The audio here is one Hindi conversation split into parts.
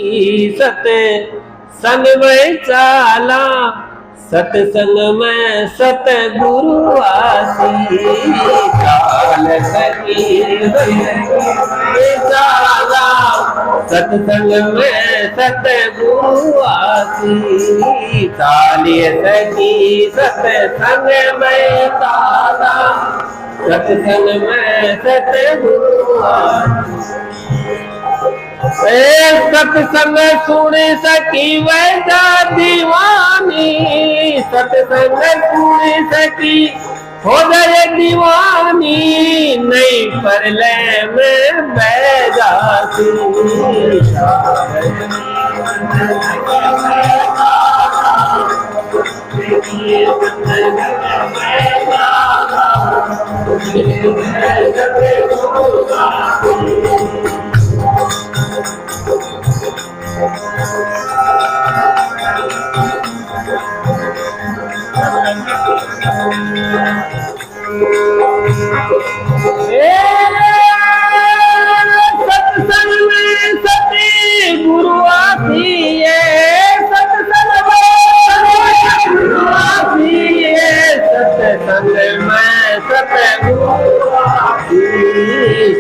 की सत्संग में चाला, सत्संग में सतगुरु आसी, चाल सकी चाला, सत्संग में सतगुरु आसी, चालिए सकी सत्संग में चाला, सत्संग में सतगुरु आसी। सत्संग सुन सकी वैसा दीवानी, सत्संग सुन सकी हो जाए दीवानी, नहीं परले में बैजाती, सत्संग में सती गुरु आसी है, सत्संग में गुरु आसी है, सत्संग में सतगुरु आसी,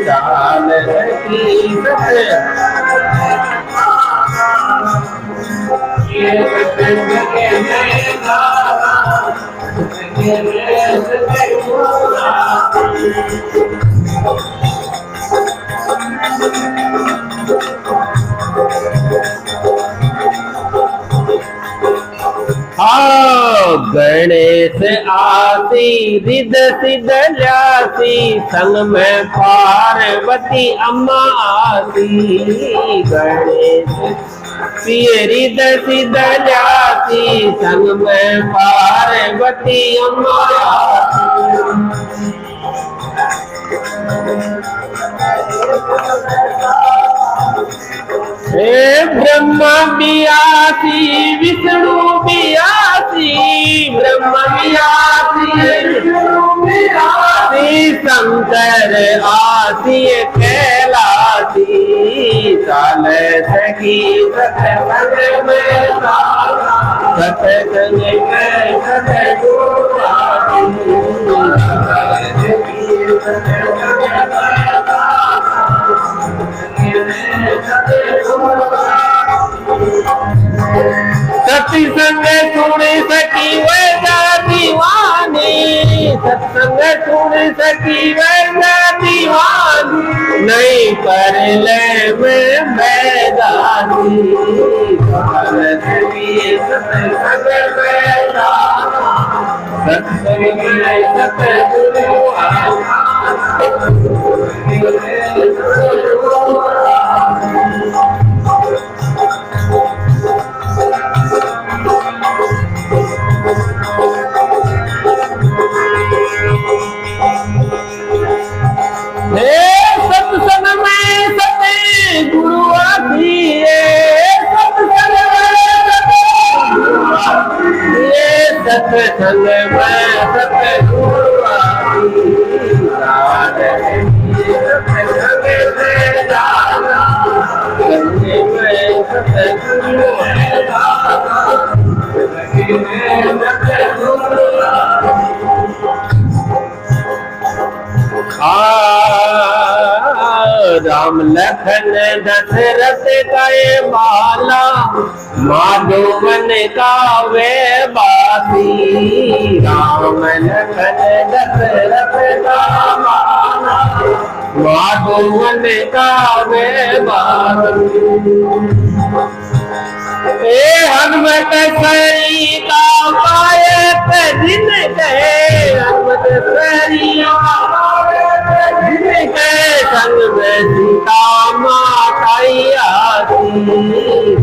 चाल सकी गणेश आसी रिद सिद्ध ल्यासी, संग में पार्वती अम्मा आसी, गणेश रिद सिद्ध ल्यासी, संग में पार्वती अम्मा आसी, ब्रह्मा भी आसी विष्णु भी आसी, ब्रह्मा भी आसी विष्णु भी आसी, शंकर आसी कैलासी, चाल सकी सत्संग में सत्संग में सतगुरु आसी, सत्संग सुन सकी वैसा दीवानी, सत्संग सुन सकी वैसा दीवानी, नहीं परले में बैदानी, सत्संग में सत्संग में सतगुरु आसी, सत्संग में सतगुरु आसी है, सत्संग में सतगुरु आसी है, सत्संग में सतगुरु आसी, सत्संग में जाना, सत्संग में सतगुरु राम लखन दशरथ का ये बाला, माधोवन का वे बासी, राम लखन दशरथ का बाला, माधोवन का वे बासी, हनुमत सरी का पायत दिन गए, हनुमत सरी दिन गए, संग में सीता माता आसी,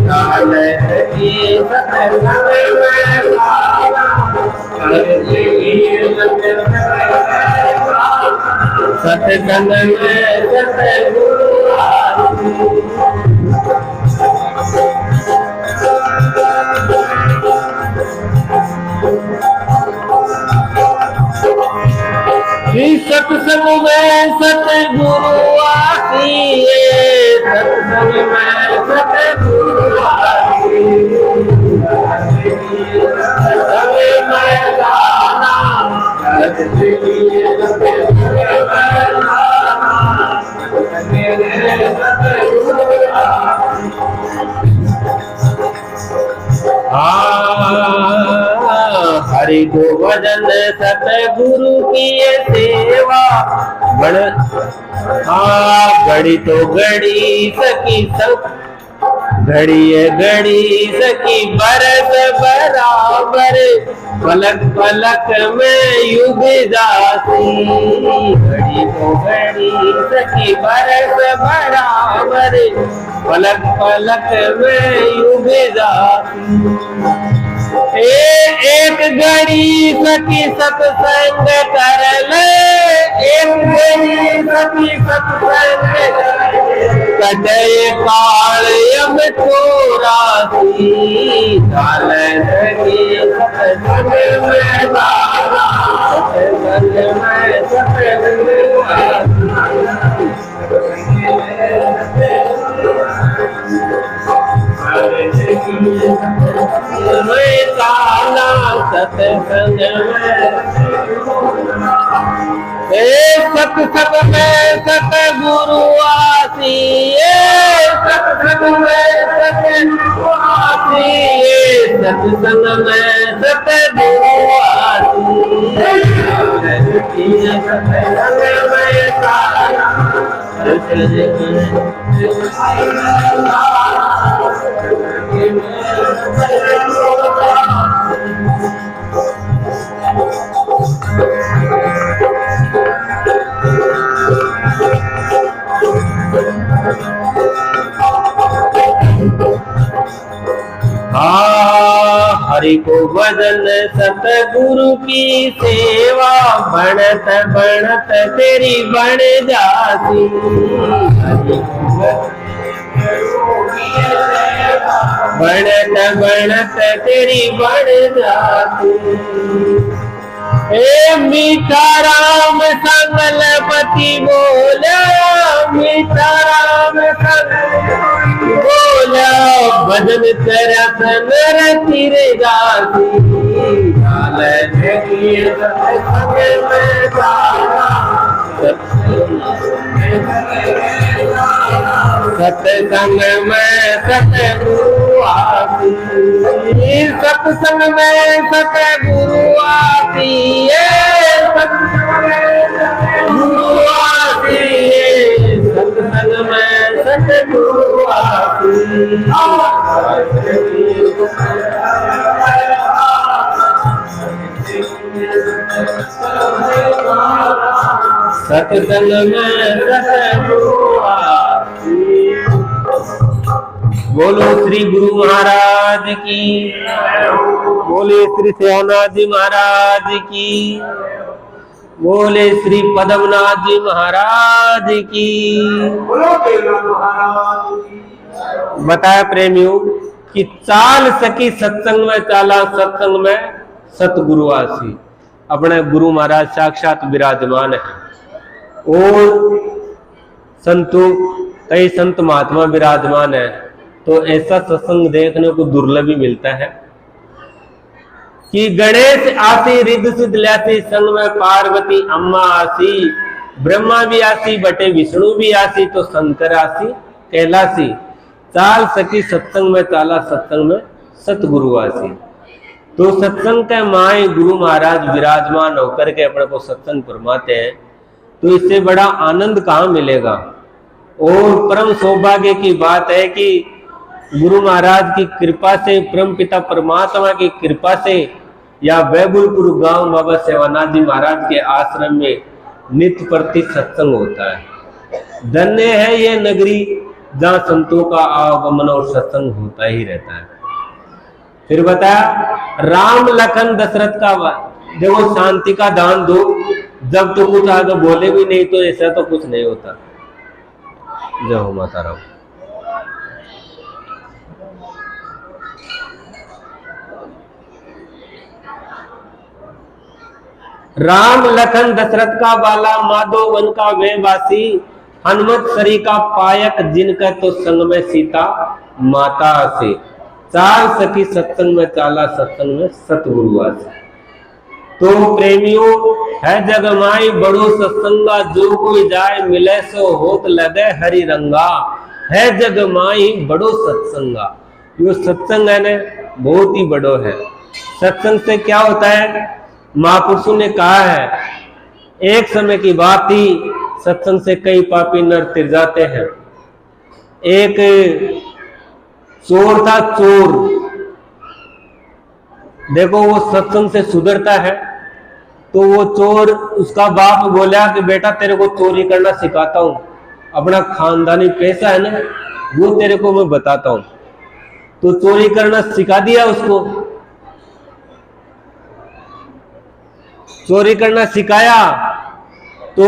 चाल सकी सत्संग में सत्संग में सतगुरु आसी, सत्संग में सतगुरु आसी, सत्संग में सतगुरु हरि को भजन सतगुरु की ये सेवा बड़ घड़ी तो घड़ी सकी सब घड़ी सकी बरस बराबर पलक पलक में युग जाती घड़ी तो घड़ी सकी बरस बराबर पलक पलक में युग जाती एक घड़ी सखी सत्संग कर ले एक घड़ी सखी सत्संग कटे काल यम चोरासी काल सखी सत्संग में तारा सत्संग में सत्संग सत्संग सत्संग में सतगुरु आसी सत्संग में सतगुरु आसी सत्संग में सतगुरु आसी सत्संग में तारा हरि को भजन सतगुरु की सेवा बढ़त बढ़त तेरी बढ़ जाती बढ़त बढ़त तेरी बढ़ जाती मीठा राम संगलपति बोला मीठा राम संगलपति बोला भजन तेरा नर तीरे जाती सत्संग में सतगुरु आती सत्संग में सतगुरु आती सत्संग में सतगुरु आती सत्संग में सतगुरु आती। बोलो श्री गुरु महाराज की, बोले श्री सेवानाथ जी महाराज की, बोले श्री पद्मनाथ जी महाराज की। बताया प्रेमियों कि चाल सकी सत्संग में चाला सत्संग में सतगुरु आसी। अपने गुरु महाराज साक्षात विराजमान है और संतों कई संत महात्मा विराजमान है। तो ऐसा सत्संग देखने को दुर्लभ ही मिलता है कि गणेश आसी रिद्ध सिद्ध ल्यासी संग में पार्वती अम्मा आसी, ब्रह्मा भी आसी बटे विष्णु भी आसी, तो शंकर आसी कैलासी। चाल सकी सत्संग में चाला सत्संग में सतगुरु आसी। तो सत्संग के माए गुरु महाराज विराजमान होकर के अपने को सत्संग फरमाते हैं, तो इससे बड़ा आनंद कहाँ मिलेगा। और परम सौभाग्य की बात है कि गुरु महाराज की कृपा से, परम पिता परमात्मा की कृपा से या बैगुलपुर गांव बाबा सेवानाथ जी महाराज के आश्रम में नित्य प्रति सत्संग होता है। धन्य है ये नगरी जहाँ संतों का आगमन और सत्संग होता ही रहता है। फिर बताया राम लखन दशरथ का देखो शांति का दान दो, जब तो कुछ आगे बोले भी नहीं तो ऐसा तो कुछ नहीं होता। जय हो माता राम। राम लखन दशरथ का बाला, माधो वन का वे वासी, हनुमत सरी का पायक, जिनका तो संग में सीता माता से। चाल सखी सत्संग में चाला सत्संग में सतगुरु आसे। तो प्रेमियों है जगमाई बड़ो सत्संगा, जो कोई जाए मिले सो होत लगे हरि रंगा। है जगमाई बड़ो सत्संगा, यो सत्संग है ने बहुत ही बड़ो है। सत्संग से क्या होता है? महापुरुषों ने कहा है, एक समय की बात थी, सत्संग से कई पापी नर तिर जाते हैं। एक चोर था, चोर। देखो वो सत्संग से सुधरता है तो वो चोर, उसका बाप बोला कि बेटा तेरे को चोरी करना सिखाता हूं, अपना खानदानी पैसा है ना वो तेरे को मैं बताता हूं। तो चोरी करना सिखा दिया उसको। चोरी करना सिखाया तो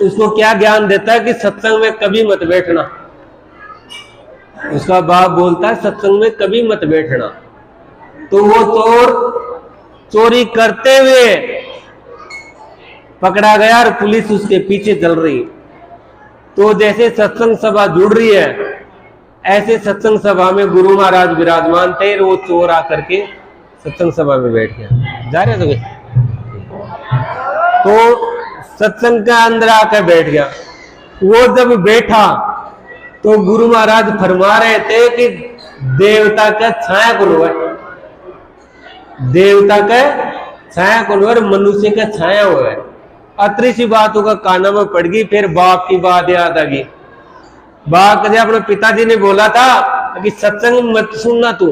उसको क्या ज्ञान देता है कि सत्संग में कभी मत बैठना। उसका बाप बोलता है सत्संग में कभी मत बैठना। तो वो चोर चोरी करते हुए पकड़ा गया और पुलिस उसके पीछे चल रही। तो जैसे सत्संग सभा जुड़ रही है, ऐसे सत्संग सभा में गुरु महाराज विराजमान थे। वो चोर आकर के सत्संग सभा में बैठ गया। जा रहे तो सत्संग का अंदर आकर बैठ गया। वो जब बैठा तो गुरु महाराज फरमा रहे थे कि देवता का छाया को लो है, देवता का छाया को लो, मनुष्य का छाया हुआ है। अतरी सी बात होगा काना में पड़ गई। फिर बाप की बात याद आ गई। बाप कहे अपने पिताजी ने बोला था कि सत्संग मत सुनना तू,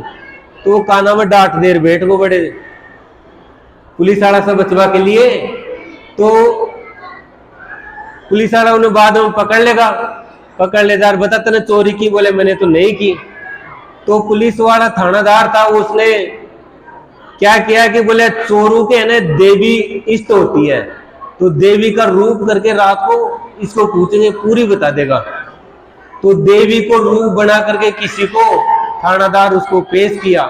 तो काना में डांट देर बैठ को बड़े पुलिस वाला सब बचवा के लिए। तो पुलिस वाला उन्हें बाद में पकड़ लेगा, पकड़ ले जा, बता तने चोरी की? बोले मैंने तो नहीं की। तो पुलिस वाला थानादार था, उसने क्या किया कि बोले चोरों के है ना देवी इष्ट होती है, तो देवी का रूप करके रात को इसको पूछेंगे, पूरी बता देगा। तो देवी को रूप बना करके किसी को थानादार उसको पेश किया।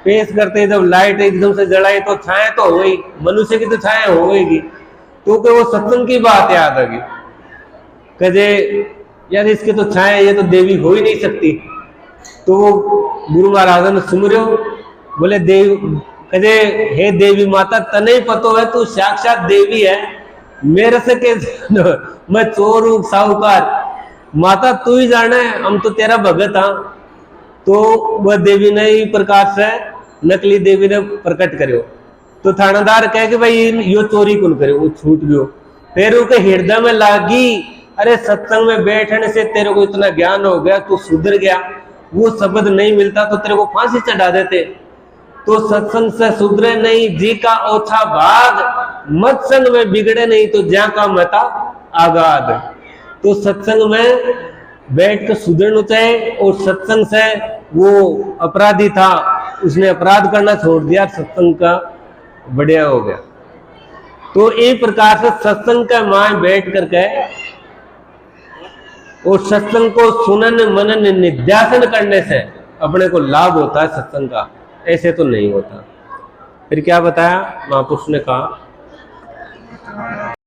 पेश करते जब लाइट एकदम से जलाई तो छाया तो हो गई, मनुष्य की तो छाया हो गई। तो वो सत्संग की बात याद आ गई। कहे यार इसके तो छाया, ये तो देवी हो ही नहीं सकती। तो वो गुरु महाराज ने सुमरो, बोले देव, कहे हे देवी माता तने पतो है तू साक्षात देवी है, मेरे से के मैं चोर हूं साहूकार, माता तू ही जाने, हम तो तेरा भगत हाँ। तो वह देवी ने ही प्रकार से नकली देवी ने प्रकट करो। तो थानादार कहे कि भाई यो चोरी कौन करे, वो छूट गयो। फिर उनके हृदय में लागी, अरे सत्संग में बैठने से तेरे को इतना ज्ञान हो गया, तू सुधर गया, वो शब्द नहीं मिलता तो तेरे को फांसी चढ़ा देते। तो सत्संग से सुधरे नहीं जी का ओछा भाग, मत संग में बिगड़े नहीं तो ज्या का मता आगाद। तो सत्संग में बैठ कर सुधरना चाहिए। और सत्संग से वो अपराधी था, उसने अपराध करना छोड़ दिया, सत्संग का बढ़िया हो गया। तो एक प्रकार से सत्संग का माय बैठ करके और सत्संग को सुनन मनन निध्यासन करने से अपने को लाभ होता है सत्संग का, ऐसे तो नहीं होता। फिर क्या बताया महापुरुष ने कहा,